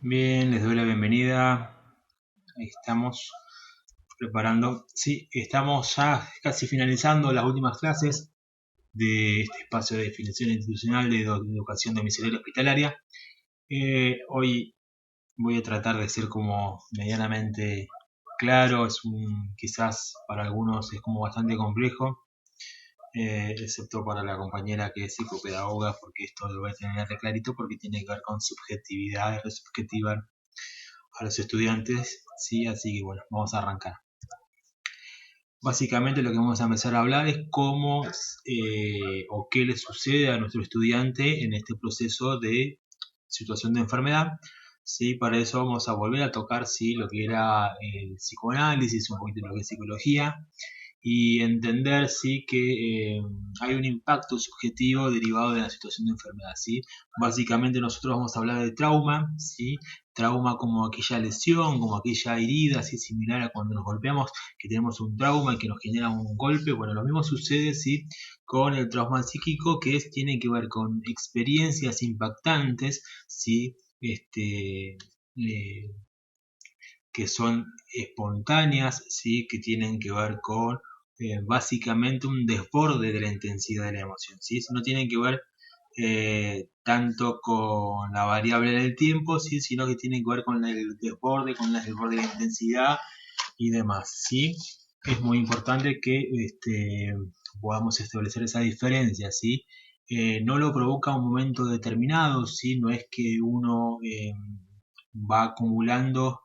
Bien, les doy la bienvenida. Ahí estamos preparando. Sí, estamos ya casi finalizando las últimas clases de este espacio de definición institucional de educación domiciliaria hospitalaria. Hoy voy a tratar de ser como medianamente claro. Quizás para algunos es como bastante complejo, excepto para la compañera que es psicopedagoga, porque esto lo voy a tener clarito porque tiene que ver con subjetividad, resubjetivar a los estudiantes, ¿sí? Así que bueno, vamos a arrancar. Básicamente lo que vamos a empezar a hablar es cómo o qué le sucede a nuestro estudiante en este proceso de situación de enfermedad. ¿Sí? Para eso vamos a volver a tocar, ¿sí?, lo que era el psicoanálisis, un poquito de lo que es psicología, y entender, sí, que hay un impacto subjetivo derivado de la situación de enfermedad, ¿sí? Básicamente nosotros vamos a hablar de trauma, ¿sí? Trauma como aquella lesión, como aquella herida, así similar a cuando nos golpeamos, que tenemos un trauma que nos genera un golpe. Bueno, lo mismo sucede, ¿sí?, con el trauma psíquico, tiene que ver con experiencias impactantes, ¿sí? Que son espontáneas, ¿sí?, que tienen que ver con básicamente un desborde de la intensidad de la emoción, ¿sí? No tienen que ver tanto con la variable del tiempo, ¿sí?, sino que tienen que ver con el desborde, con el desborde de la intensidad y demás, ¿sí? Es muy importante que podamos establecer esa diferencia, ¿sí? No lo provoca un momento determinado, ¿sí? No es que uno va acumulando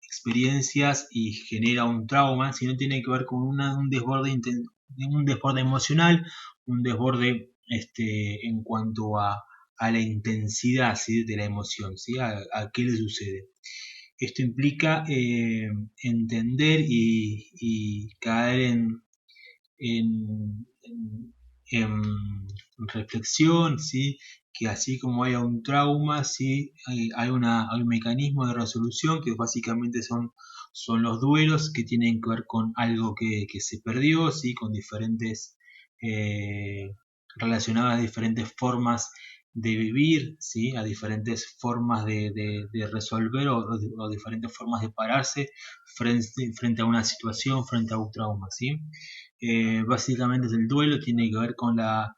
experiencias y genera un trauma, sino tiene que ver con un desborde emocional, un desborde en cuanto a la intensidad, ¿sí?, de la emoción, ¿sí? A qué le sucede. Esto implica entender y caer en reflexión, ¿sí?, que así como hay un trauma, ¿sí?, hay un mecanismo de resolución que básicamente son los duelos, que tienen que ver con algo que se perdió, ¿sí?, con diferentes relacionadas a diferentes formas de vivir, ¿sí?, a diferentes formas de resolver o diferentes formas de pararse frente a una situación, frente a un trauma, ¿sí? Básicamente el duelo tiene que ver con la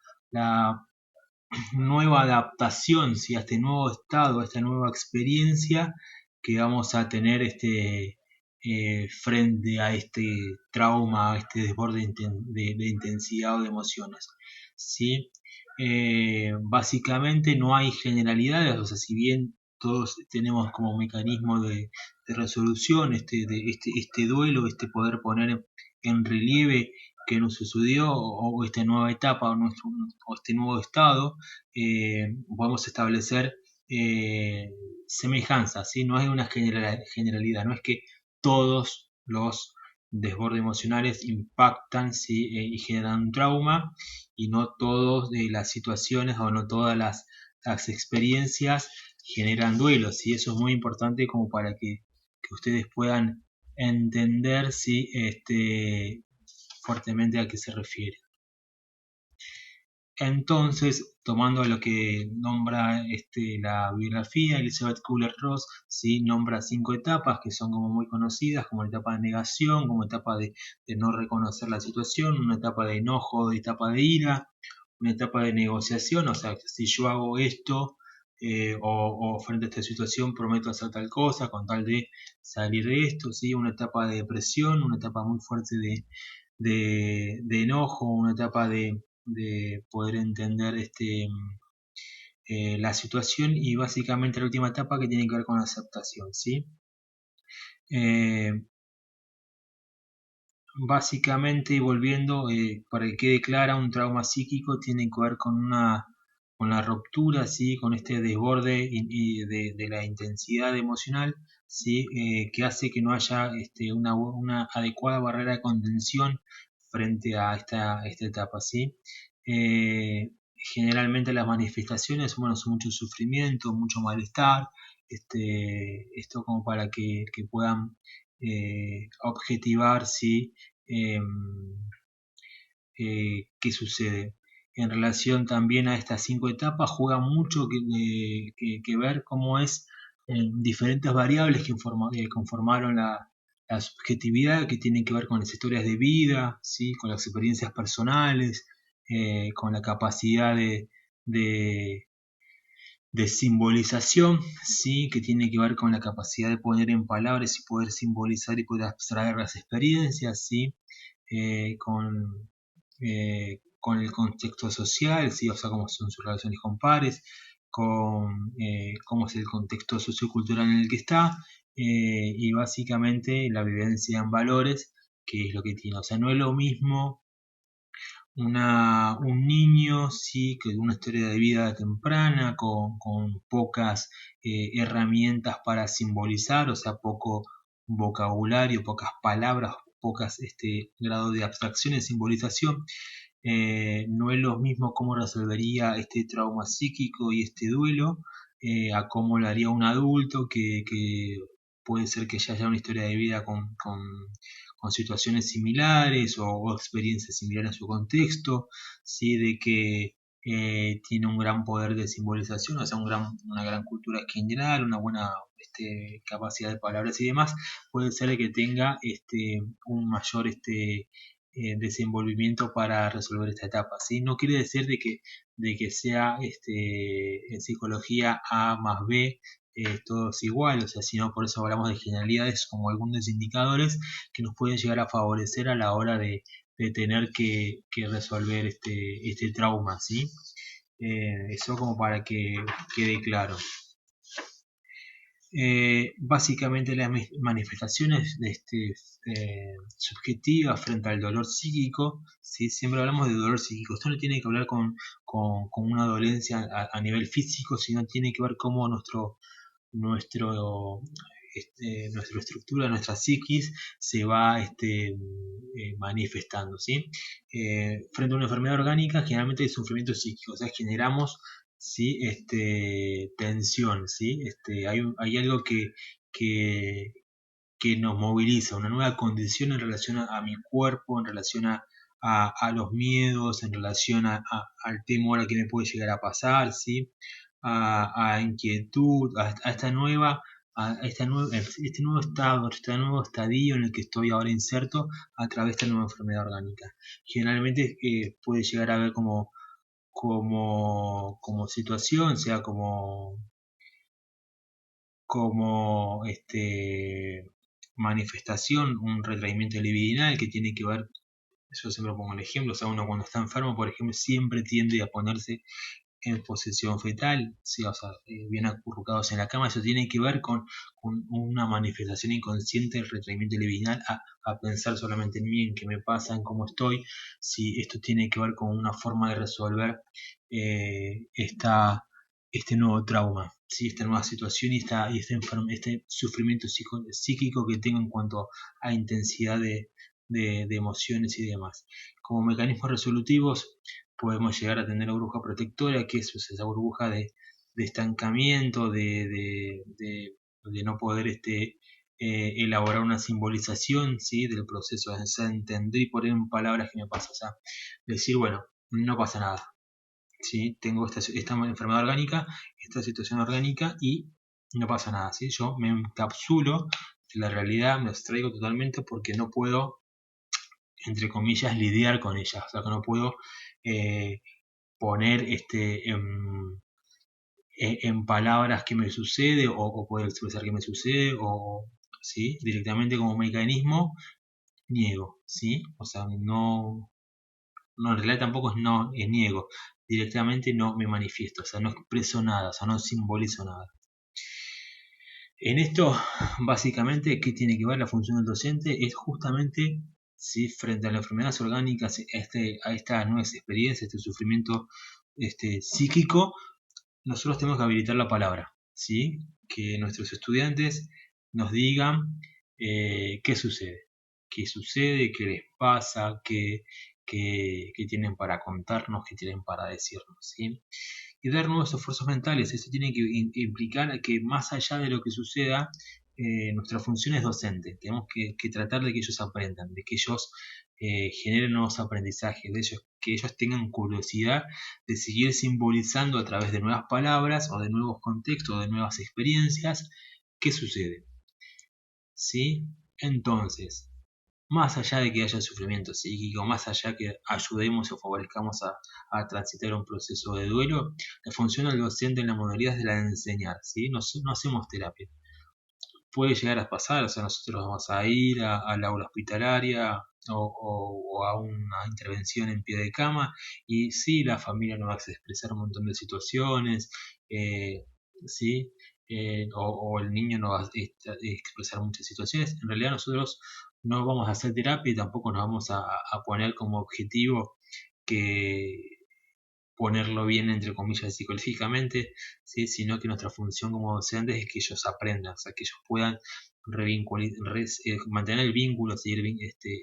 nueva adaptación, ¿sí?, a este nuevo estado, a esta nueva experiencia que vamos a tener frente a este trauma, a este desborde de intensidad o de emociones, ¿sí? Básicamente no hay generalidades, o sea, si bien todos tenemos como mecanismo de resolución este duelo, poder poner en relieve que nos sucedió o esta nueva etapa o este nuevo estado, podemos establecer semejanzas, ¿sí? No hay una generalidad, no es que todos los desbordes emocionales impactan, ¿sí?, y generan un trauma, y no todas las situaciones o no todas las experiencias generan duelos, ¿sí? Eso es muy importante como para que ustedes puedan entender, ¿sí?, fuertemente a qué se refiere. Entonces, tomando lo que nombra la biografía, Elizabeth Kubler-Ross, ¿sí?, nombra 5 etapas que son como muy conocidas, como la etapa de negación, como etapa de no reconocer la situación, una etapa de enojo, de etapa de ira, una etapa de negociación, o sea, si yo hago esto o frente a esta situación prometo hacer tal cosa con tal de salir de esto, ¿sí? Una etapa de depresión, una etapa muy fuerte de enojo, una etapa de poder entender la situación, y básicamente la última etapa que tiene que ver con la aceptación, ¿sí? Básicamente, volviendo, para que quede clara, un trauma psíquico tiene que ver con la ruptura, ¿sí?, con este desborde de la intensidad emocional, ¿sí?, que hace que no haya una adecuada barrera de contención frente a esta etapa, ¿sí? Generalmente las manifestaciones, bueno, son mucho sufrimiento, mucho malestar, esto como para que puedan objetivar, ¿sí?, qué sucede. En relación también a estas 5 etapas, juega mucho que ver cómo es diferentes variables que conformaron la subjetividad, que tienen que ver con las historias de vida, ¿sí? Con las experiencias personales, con la capacidad de, de simbolización, ¿sí? Que tiene que ver con la capacidad de poner en palabras y poder simbolizar y poder abstraer las experiencias, ¿sí? Con el contexto social, ¿sí? O sea, cómo son sus relaciones con pares, con cómo es el contexto sociocultural en el que está, y básicamente la vivencia en valores, que es lo que tiene. O sea, no es lo mismo un niño, sí, que una historia de vida temprana, con pocas herramientas para simbolizar, o sea, poco vocabulario, pocas palabras, pocas grado de abstracción y simbolización. No es lo mismo cómo resolvería este trauma psíquico y este duelo a cómo lo haría un adulto que puede ser que ya haya una historia de vida con situaciones similares o experiencias similares en su contexto, ¿sí? De que tiene un gran poder de simbolización, o sea, una gran cultura general, una buena capacidad de palabras y demás, puede ser que tenga un mayor desenvolvimiento para resolver esta etapa, ¿sí? No quiere decir de que sea en psicología A más B todos iguales, o sea, sino por eso hablamos de generalidades como algunos indicadores que nos pueden llegar a favorecer a la hora de tener que resolver este trauma, ¿sí? Eso como para que quede claro. Básicamente las manifestaciones subjetivas frente al dolor psíquico, ¿sí? Siempre hablamos de dolor psíquico. Esto no tiene que hablar con una dolencia a nivel físico, sino tiene que ver cómo nuestra estructura, nuestra psiquis se va manifestando, ¿sí? Frente a una enfermedad orgánica, generalmente hay sufrimiento psíquico, o sea, generamos, ¿sí? Tensión, ¿sí? Hay algo que, que nos moviliza, una nueva condición en relación a mi cuerpo, en relación a los miedos, en relación al temor a que me puede llegar a pasar, ¿sí? A inquietud, a esta nueva, este nuevo estado, este nuevo estadio en el que estoy ahora inserto a través de esta nueva enfermedad orgánica. Generalmente puede llegar a ver como situación, sea como manifestación, un retraimiento libidinal que tiene que ver, yo siempre pongo un ejemplo, o sea, uno cuando está enfermo, por ejemplo, siempre tiende a ponerse en posición fetal, ¿sí? O sea, bien acurrucados en la cama, eso tiene que ver con una manifestación inconsciente del retraimiento libidinal a pensar solamente en mí, en qué me pasa, en cómo estoy, si esto tiene que ver con una forma de resolver este nuevo trauma, ¿sí? Esta nueva situación y este sufrimiento psíquico que tengo en cuanto a intensidad de emociones y demás. Como mecanismos resolutivos, podemos llegar a tener la burbuja protectora, que es esa burbuja de estancamiento, de no poder elaborar una simbolización, ¿sí? Del proceso, o sea, entender y poner en palabras qué me pasa, o sea, decir, bueno, no pasa nada, ¿sí? Tengo esta enfermedad orgánica, esta situación orgánica y no pasa nada, ¿sí? Yo me encapsulo de la realidad, me abstraigo totalmente porque no puedo, entre comillas, lidiar con ella, o sea, que no puedo poner en palabras qué me sucede o poder expresar qué me sucede o ¿sí? Directamente como mecanismo niego, ¿sí? O sea, no en realidad tampoco es niego, directamente no me manifiesto, o sea, no expreso nada, o sea, no simbolizo nada. En esto, básicamente, ¿qué tiene que ver la función del docente? Es justamente, ¿sí? Frente a las enfermedades orgánicas, a estas nuevas experiencias, este sufrimiento psíquico, nosotros tenemos que habilitar la palabra, ¿sí? Que nuestros estudiantes nos digan qué sucede, qué les pasa, qué tienen para contarnos, qué tienen para decirnos, ¿sí? Y dar nuevos esfuerzos mentales. Eso tiene que implicar que más allá de lo que suceda, nuestra función es docente. Tenemos que tratar de que ellos aprendan, de que ellos generen nuevos aprendizajes de ellos, que ellos tengan curiosidad de seguir simbolizando a través de nuevas palabras o de nuevos contextos, de nuevas experiencias, qué sucede. ¿Sí? Entonces, más allá de que haya sufrimiento psíquico, más allá que ayudemos o favorezcamos a transitar un proceso de duelo, la función del docente en la modalidad es de la de enseñar, ¿sí? No hacemos terapia. Puede llegar a pasar, o sea, nosotros vamos a ir al aula hospitalaria o a una intervención en pie de cama y sí, la familia nos va a expresar un montón de situaciones, sí, o el niño nos va a expresar muchas situaciones. En realidad nosotros no vamos a hacer terapia y tampoco nos vamos a poner como objetivo que ponerlo bien entre comillas psicológicamente, ¿sí? Sino que nuestra función como docentes es que ellos aprendan, o sea, que ellos puedan mantener el vínculo, seguir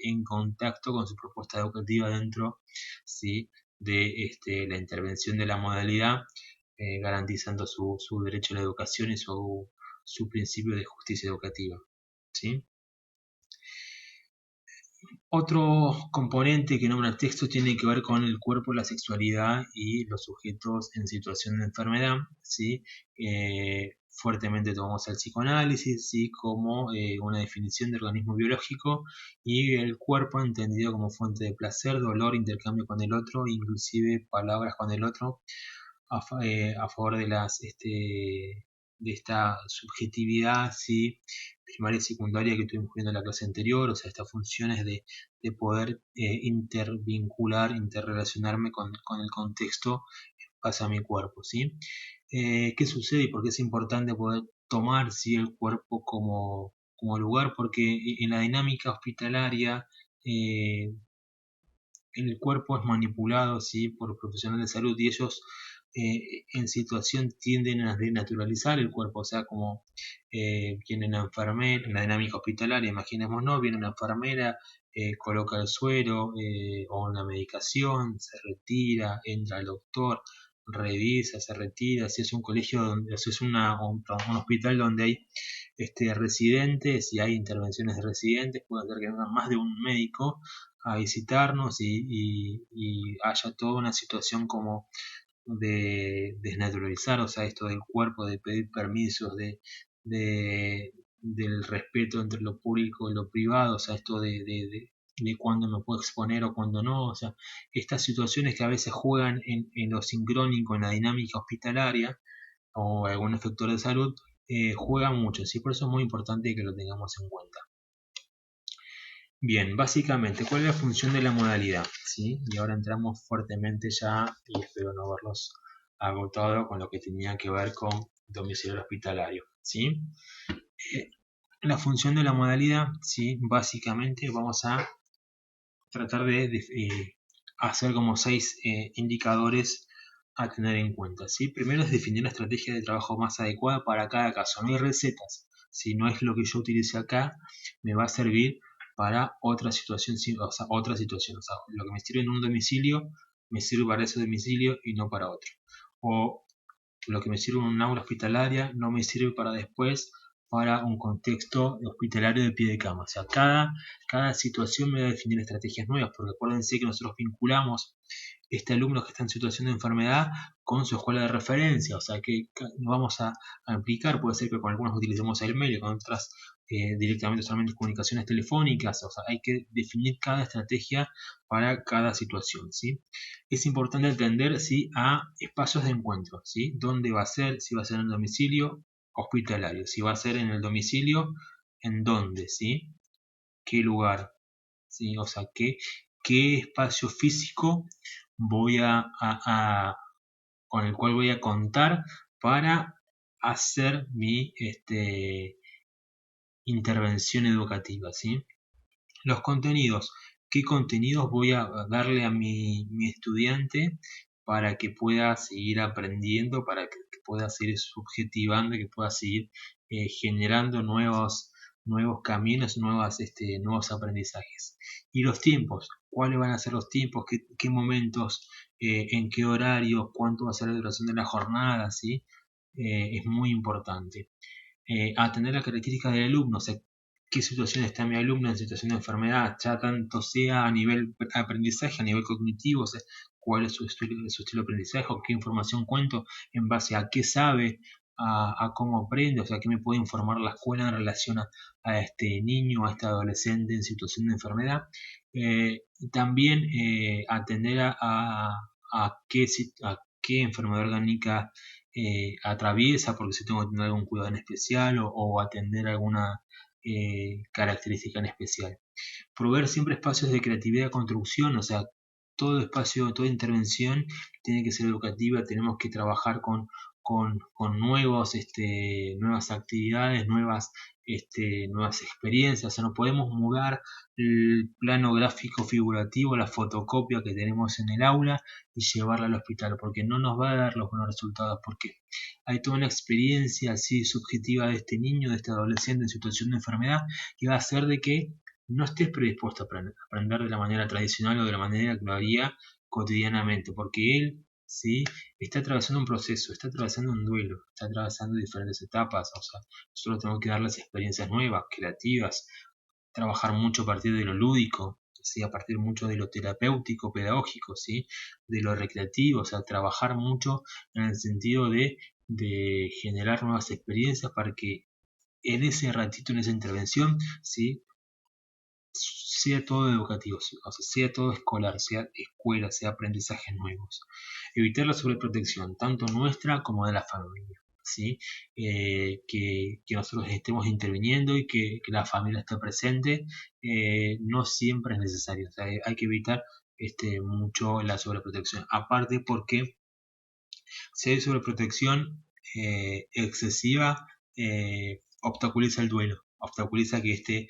en contacto con su propuesta educativa dentro, ¿sí? de la intervención de la modalidad, garantizando su derecho a la educación y su principio de justicia educativa. ¿Sí? Otro componente que nombra el texto tiene que ver con el cuerpo, la sexualidad y los sujetos en situación de enfermedad, ¿sí? Fuertemente tomamos el psicoanálisis, ¿sí? Como una definición de organismo biológico y el cuerpo entendido como fuente de placer, dolor, intercambio con el otro, inclusive palabras con el otro, a favor de de esta subjetividad, ¿sí? Primaria y secundaria que estuvimos viendo en la clase anterior, o sea, estas funciones de poder intervincular, interrelacionarme con el contexto pasa a mi cuerpo, ¿sí? ¿Qué sucede y por qué es importante poder tomar, ¿sí? el cuerpo como lugar? Porque en la dinámica hospitalaria el cuerpo es manipulado, ¿sí? por profesionales de salud y ellos en situación tienden a desnaturalizar el cuerpo, o sea, como viene una enfermera, en la dinámica hospitalaria, imaginémonos, viene una enfermera, coloca el suero o una medicación, se retira, entra el doctor, revisa, se retira, si es un colegio, donde, si es un hospital donde hay residentes y hay intervenciones de residentes, puede ser que venga más de un médico a visitarnos y haya toda una situación como de desnaturalizar, o sea, esto del cuerpo, de pedir permisos, del respeto entre lo público y lo privado, o sea, esto de cuándo me puedo exponer o cuándo no, o sea, estas situaciones que a veces juegan en lo sincrónico, en la dinámica hospitalaria o algún efector de salud, juegan mucho, ¿sí? Por eso es muy importante que lo tengamos en cuenta. Bien, básicamente, ¿cuál es la función de la modalidad? ¿Sí? Y ahora entramos fuertemente ya, y espero no haberlos agotado con lo que tenía que ver con domicilio hospitalario. ¿Sí? La función de la modalidad, ¿sí? Básicamente vamos a tratar de hacer como 6 indicadores a tener en cuenta. ¿Sí? Primero es definir la estrategia de trabajo más adecuada para cada caso. No hay recetas. Si no es lo que yo utilice acá, me va a servir para otra situación, o sea, otra situación. O sea, lo que me sirve en un domicilio, me sirve para ese domicilio y no para otro. O lo que me sirve en un aula hospitalaria no me sirve para después para un contexto hospitalario de pie de cama. O sea, cada situación me va a definir estrategias nuevas, porque acuérdense que nosotros vinculamos este alumno que está en situación de enfermedad con su escuela de referencia, o sea que vamos a aplicar, puede ser que con algunos utilicemos el mail, con otras directamente solamente comunicaciones telefónicas, o sea, hay que definir cada estrategia para cada situación, ¿sí? Es importante entender, ¿sí? a espacios de encuentro, ¿sí? ¿Dónde va a ser? Si va a ser en el domicilio hospitalario, si va a ser en el domicilio, ¿en dónde? ¿Sí? ¿Qué lugar? ¿Sí? O sea, qué espacio físico voy con el cual voy a contar para hacer mi intervención educativa, ¿sí? Los contenidos. ¿Qué contenidos voy a darle a mi estudiante para que pueda seguir aprendiendo, para que pueda seguir subjetivando, que pueda seguir generando nuevos caminos, nuevos aprendizajes? Y los tiempos. ¿Cuáles van a ser los tiempos? ¿Qué momentos? ¿En qué horario? ¿Cuánto va a ser la duración de la jornada? ¿Sí? Es muy importante. Atender las características del alumno, o sea, qué situación está mi alumno en situación de enfermedad, ya tanto sea a nivel aprendizaje, a nivel cognitivo, o sea, cuál es su estilo de aprendizaje, o qué información cuento, en base a qué sabe, a cómo aprende, o sea, qué me puede informar la escuela en relación a este niño, a este adolescente en situación de enfermedad. Y también atender a qué enfermedad orgánica atraviesa, porque si tengo que tener algún cuidado en especial o atender alguna característica en especial. Proveer siempre espacios de creatividad y construcción, o sea, todo espacio, toda intervención tiene que ser educativa, tenemos que trabajar con nuevas actividades, nuevas experiencias, o sea, no podemos mudar el plano gráfico figurativo, la fotocopia que tenemos en el aula y llevarla al hospital, porque no nos va a dar los buenos resultados, porque hay toda una experiencia así subjetiva de este niño, de este adolescente en situación de enfermedad, que va a hacer de que no estés predispuesto a aprender de la manera tradicional o de la manera que lo haría cotidianamente, porque él, ¿sí? Está atravesando un proceso, está atravesando un duelo, está atravesando diferentes etapas, o sea, nosotros tenemos que darles experiencias nuevas, creativas, trabajar mucho a partir de lo lúdico, ¿sí? A partir mucho de lo terapéutico, pedagógico, ¿sí? De lo recreativo, o sea, trabajar mucho en el sentido de generar nuevas experiencias para que en ese ratito, en esa intervención, ¿sí? Sea todo educativo, o sea, sea todo escolar, sea escuela, sea aprendizajes nuevos. Evitar la sobreprotección, tanto nuestra como de la familia, ¿sí? Que nosotros estemos interviniendo y que la familia esté presente, no siempre es necesario, o sea, hay que evitar mucho la sobreprotección, aparte porque si hay sobreprotección excesiva, obstaculiza el duelo, obstaculiza a que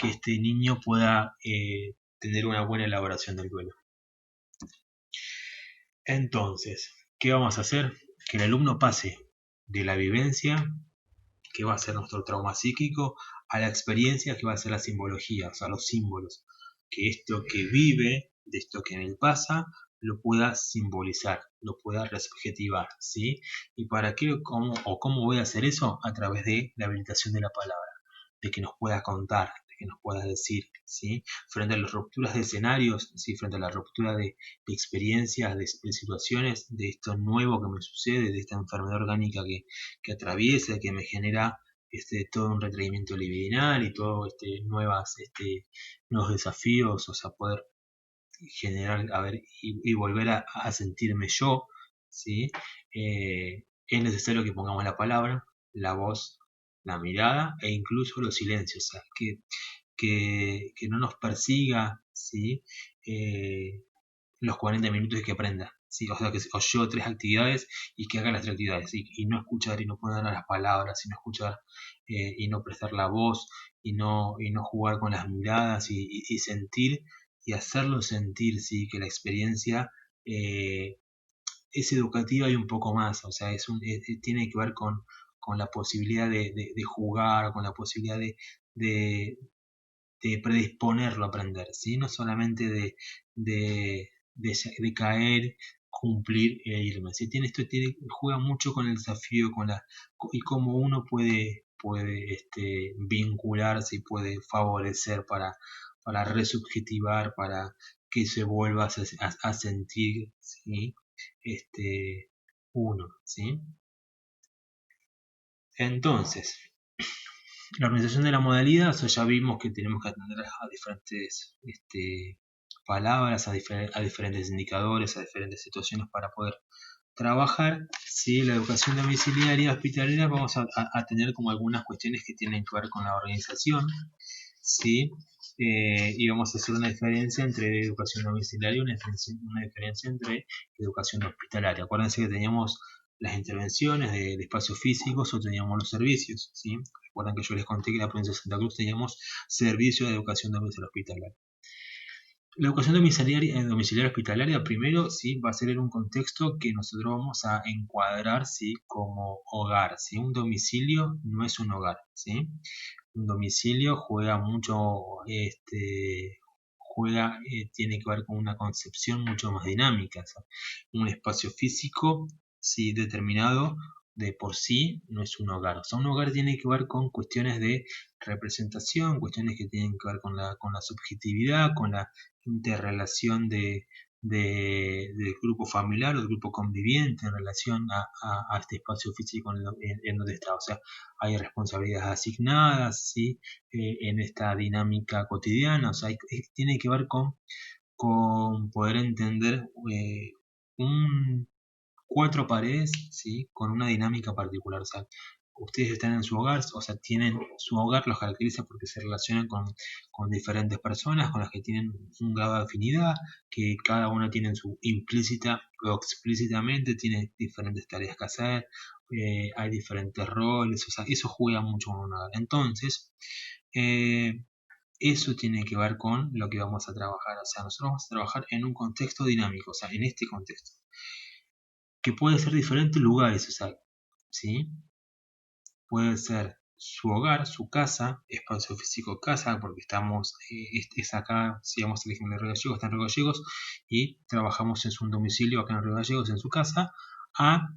este niño pueda tener una buena elaboración del duelo. Entonces, ¿qué vamos a hacer? Que el alumno pase de la vivencia, que va a ser nuestro trauma psíquico, a la experiencia, que va a ser la simbología, o sea, los símbolos. Que esto que vive, de esto que en él pasa, lo pueda simbolizar, lo pueda resubjetivar, ¿sí? ¿Y para qué, cómo voy a hacer eso? A través de la habilitación de la palabra, de que nos pueda contar, de que nos pueda decir, ¿sí? Frente a las rupturas de escenarios, ¿sí? Frente a la ruptura de experiencias, de situaciones, de esto nuevo que me sucede, de esta enfermedad orgánica que atraviesa, que me genera todo un retraimiento libidinal y todo nuevos desafíos, o sea, poder generar, a ver, y volver a sentirme yo, ¿sí? Es necesario que pongamos la palabra, la voz, la mirada e incluso los silencios, o sea, que no nos persiga, ¿sí? Los 40 minutos que aprenda, ¿sí? O sea, que o yo tres actividades y que haga las tres actividades, y no escuchar y no poner las palabras, y no escuchar y no prestar la voz, y no jugar con las miradas y sentir y hacerlo sentir, ¿sí? Que la experiencia es educativa y un poco más, o sea, tiene que ver con la posibilidad de jugar, con la posibilidad de, de predisponerlo a aprender, ¿sí? No solamente de caer, cumplir e irme. ¿Sí? Juega mucho con el desafío y cómo uno puede vincularse y puede favorecer para resubjetivar, para que se vuelva a sentir, ¿sí? Uno, ¿sí? Entonces, la organización de la modalidad, o sea, ya vimos que tenemos que atender a diferentes palabras, a diferentes indicadores, a diferentes situaciones para poder trabajar. ¿Sí? La educación domiciliaria hospitalaria vamos a tener como algunas cuestiones que tienen que ver con la organización, ¿sí? Y vamos a hacer una diferencia entre educación domiciliaria y una diferencia entre educación hospitalaria. Acuérdense que teníamos las intervenciones de espacios físicos o teníamos los servicios, ¿sí? Recuerdan que yo les conté que en la provincia de Santa Cruz teníamos servicio de educación domiciliaria hospitalaria. La educación domiciliaria hospitalaria primero, ¿sí? Va a ser en un contexto que nosotros vamos a encuadrar, ¿sí? Como hogar, ¿sí? Un domicilio no es un hogar, ¿sí? Un domicilio juega mucho, tiene que ver con una concepción mucho más dinámica, ¿sí? Un espacio físico, ¿sí? Determinado, de por sí no es un hogar. O sea, un hogar tiene que ver con cuestiones de representación, cuestiones que tienen que ver con la subjetividad, con la interrelación del grupo familiar o del grupo conviviente en relación a este espacio físico en donde está. O sea, hay responsabilidades asignadas, ¿sí? En esta dinámica cotidiana. O sea, tiene que ver con poder entender un cuatro paredes, ¿sí? Con una dinámica particular. O sea, ustedes están en su hogar, o sea, tienen su hogar, los caracteriza porque se relacionan con diferentes personas, con las que tienen un grado de afinidad, que cada uno tiene su implícita o explícitamente, tiene diferentes tareas que hacer, hay diferentes roles, o sea, eso juega mucho con un hogar. Entonces, eh, eso tiene que ver con lo que vamos a trabajar. O sea, nosotros vamos a trabajar en un contexto dinámico, o sea, en este contexto que puede ser diferentes lugares, o sea, ¿sí? Puede ser su hogar, su casa, espacio físico casa, porque estamos, es acá, si vamos a elegir en Río Gallegos, está en Río Gallegos, y trabajamos en su domicilio acá en Río Gallegos, en su casa, a,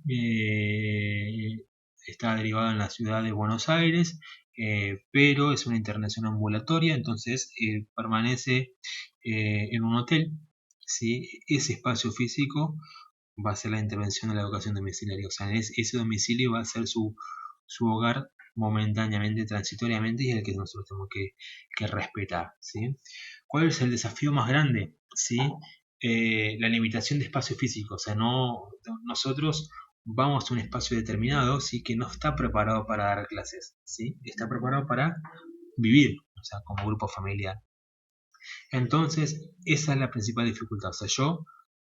está derivado en la ciudad de Buenos Aires, pero es una internación ambulatoria, entonces permanece en un hotel, ¿sí? Ese espacio físico va a ser la intervención de la educación domiciliaria. O sea, ese domicilio va a ser su hogar momentáneamente, transitoriamente, y es el que nosotros tenemos que respetar. ¿Sí? ¿Cuál es el desafío más grande? ¿Sí? La limitación de espacio físico. O sea, nosotros vamos a un espacio determinado, ¿sí? Que no está preparado para dar clases. ¿Sí? Está preparado para vivir, o sea, como grupo familiar. Entonces, esa es la principal dificultad. O sea, yo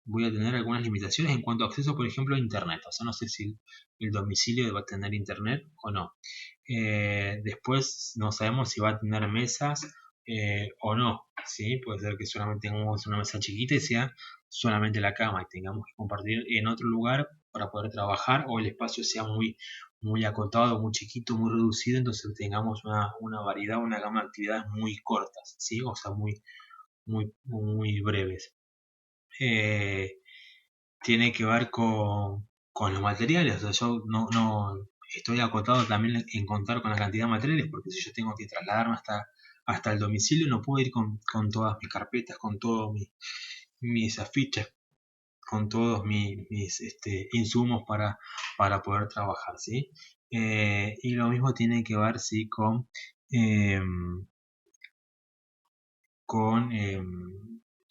voy a tener algunas limitaciones en cuanto a acceso, por ejemplo, a Internet. O sea, no sé si el domicilio va a tener Internet o no. Después no sabemos si va a tener mesas o no. ¿Sí? Puede ser que solamente tengamos una mesa chiquita y sea solamente la cama y tengamos que compartir en otro lugar para poder trabajar, o el espacio sea muy acotado, muy chiquito, muy reducido, entonces tengamos una variedad, una gama de actividades muy cortas, ¿sí? O sea, muy breves. Eh, Tiene que ver con los materiales. O sea, yo no estoy acotado también en contar con la cantidad de materiales, porque si yo tengo que trasladarme hasta el domicilio, no puedo ir con todas mis carpetas, con todos mis afiches, con todos mis insumos para poder trabajar, ¿sí? Y lo mismo tiene que ver, sí, eh, con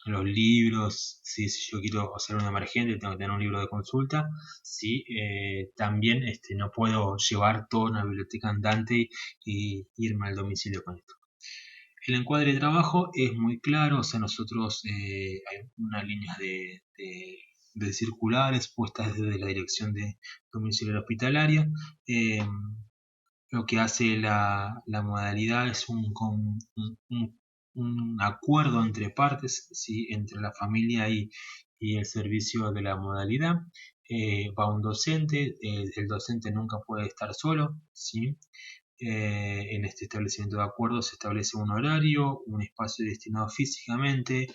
los libros, ¿sí? Si yo quiero hacer una emergente tengo que tener un libro de consulta, ¿sí? También no puedo llevar toda una biblioteca andante y irme al domicilio con esto. El encuadre de trabajo es muy claro, o sea, nosotros hay unas líneas de circulares puestas desde la dirección de domicilio hospitalaria. Eh, lo que hace la modalidad es un acuerdo entre partes, ¿sí? Entre la familia y el servicio de la modalidad. Va un docente, el docente nunca puede estar solo, ¿sí? En este establecimiento de acuerdo se establece un horario, un espacio destinado físicamente,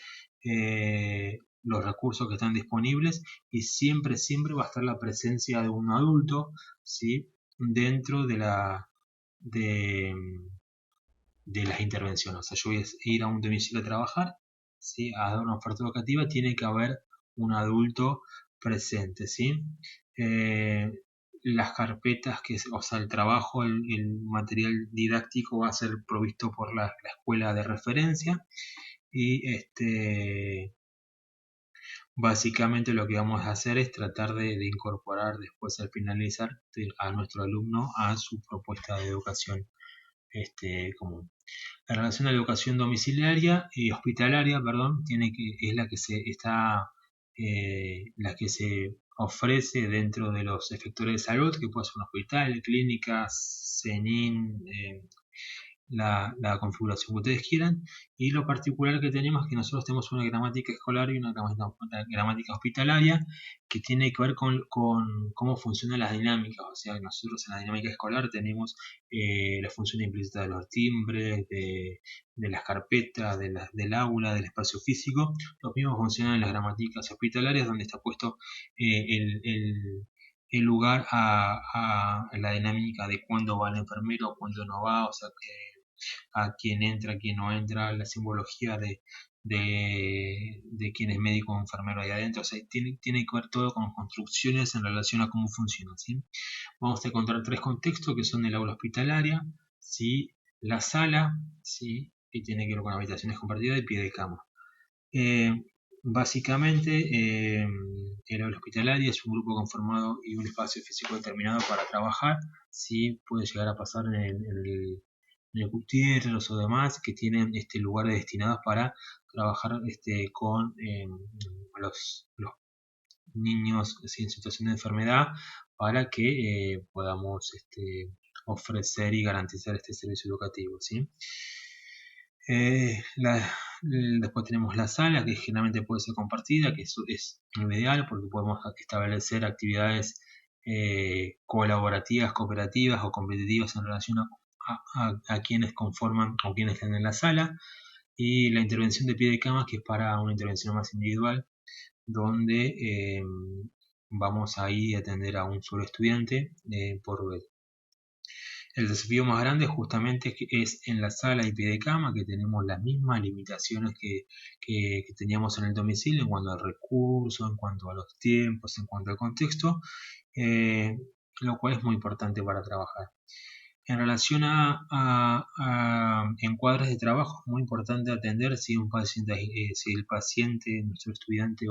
los recursos que están disponibles, y siempre va a estar la presencia de un adulto, ¿sí? Dentro de, de las intervenciones. O sea, yo voy a ir a un domicilio a trabajar, ¿sí? A dar una oferta educativa, tiene que haber un adulto presente, ¿sí? Eh, las carpetas, o sea, el trabajo, el material didáctico va a ser provisto por la escuela de referencia, y básicamente lo que vamos a hacer es tratar de incorporar después al finalizar a nuestro alumno a su propuesta de educación común. La relación de la educación domiciliaria y hospitalaria, perdón, es la que se ofrece dentro de los efectores de salud, que puede ser un hospital, clínicas, CENIN, la configuración que ustedes quieran. Y lo particular que tenemos es que nosotros tenemos una gramática escolar y una gramática hospitalaria, que tiene que ver con cómo funcionan las dinámicas. O sea, nosotros en la dinámica escolar tenemos la función implícita de los timbres, de las carpetas, del aula, del espacio físico. Lo mismo funciona en las gramáticas hospitalarias, donde está puesto el el lugar a la dinámica de cuándo va el enfermero, cuándo no va, o sea, a quién entra, a quién no entra, la simbología de quién es médico o enfermero ahí adentro. O sea, tiene que ver todo con construcciones en relación a cómo funciona, ¿sí? Vamos a encontrar tres contextos que son el aula hospitalaria, ¿sí? La sala, ¿sí? Que tiene que ver con habitaciones compartidas y pie de cama. Eh, Básicamente, el aula hospitalaria es un grupo conformado y un espacio físico determinado para trabajar. Sí, puede llegar a pasar en el Gutiérrez o demás, que tienen lugares destinados para trabajar con los niños en situación de enfermedad para que podamos ofrecer y garantizar este servicio educativo, ¿sí? Después tenemos la sala, que generalmente puede ser compartida, que eso es lo ideal porque podemos establecer actividades colaborativas, cooperativas o competitivas en relación a quienes conforman o quienes están en la sala. Y la intervención de pie de cama, que es para una intervención más individual, donde vamos a ir a atender a un solo estudiante por vez. El desafío más grande justamente es en la sala y pie de cama, que tenemos las mismas limitaciones que teníamos en el domicilio en cuanto al recurso, en cuanto a los tiempos, en cuanto al contexto, eh, lo cual es muy importante para trabajar. En relación a encuadres de trabajo, es muy importante atender si si el paciente, nuestro estudiante,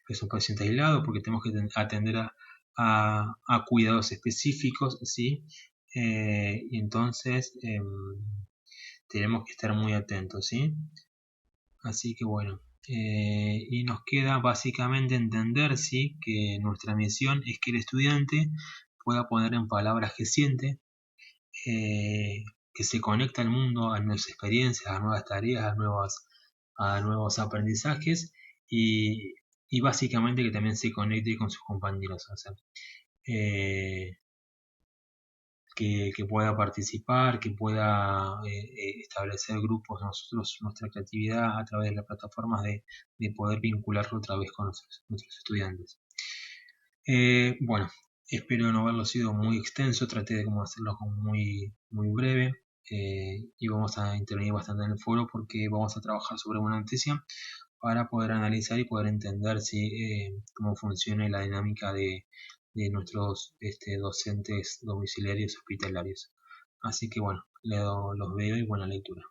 es un paciente aislado, porque tenemos que atender a cuidados específicos, ¿sí? Y entonces tenemos que estar muy atentos, ¿sí? Así que bueno, y nos queda básicamente entender, ¿sí? Que nuestra misión es que el estudiante pueda poner en palabras que siente, que se conecta al mundo, a nuevas experiencias, a nuevas tareas, a nuevos aprendizajes y básicamente que también se conecte con sus compañeros, o sea, eh, que pueda participar, que pueda establecer grupos nosotros, nuestra creatividad a través de las plataformas de poder vincularlo otra vez con nuestros estudiantes. Bueno, espero no haberlo sido muy extenso, traté de como hacerlo como muy breve y vamos a intervenir bastante en el foro porque vamos a trabajar sobre una noticia para poder analizar y poder entender cómo funciona la dinámica de nuestros docentes domiciliarios hospitalarios. Así que bueno, los veo y buena lectura.